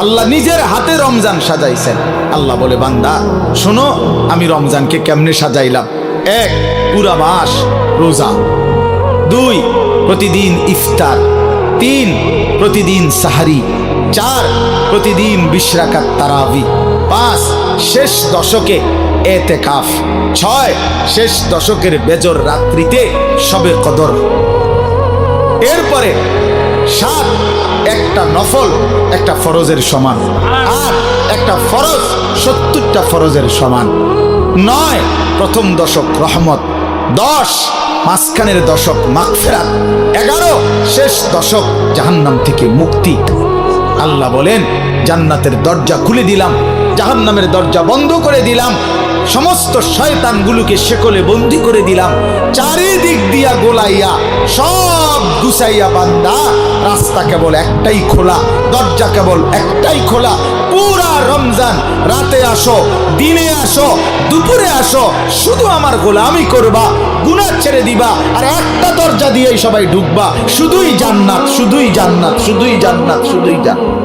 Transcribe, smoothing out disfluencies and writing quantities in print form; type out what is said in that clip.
আল্লাহ নিজের হাতে রমজান সাজাইছেন। আল্লাহ বলে, বান্দা শোনো আমি রমজানকে কেমনে সাজাইলাম। 1, পুরা মাস রোজা। 2, প্রতিদিন ইফতার। 3, প্রতিদিন সাহারি। 4, প্রতিদিন 20 রাকাত তারাবি। 5, শেষ দশকে এতেকাফ। 6, শেষ দশকের বেজর রাত্রিতে শবে কদর। এরপরে 7, একটা নফল একটা ফরজের সমান। 8, একটা ফরজ 70টা ফরজের সমান। 9, প্রথম দশক রহমত। 10, মাঝখানের দশক মাগফিরাত। 11, শেষ দশক জাহান্নাম থেকে মুক্তি। আল্লাহ বলেন, জান্নাতের দরজা খুলে দিলাম, জাহান্নামের দরজা বন্ধ করে দিলাম, সমস্ত শয়তানগুলোকে শেকলে বন্দি করে দিলাম, চারিদিক দিয়া গোলাইয়া সব গুছাইয়া বান্দা রাস্তা কেবল একটাই খোলা, দরজা কেবল একটাই খোলা। পুরা রমজান রাতে আসো, দিনে আসো, দুপুরে আসো, শুধু আমার গোলামি করবা, গুনাহ ছেড়ে দিবা, আর একটা দরজা দিয়েই সবাই ঢুকবা। শুধুই জান্নাত, শুধুই জান্নাত, শুধুই জান্নাত, শুধুই জান্নাত।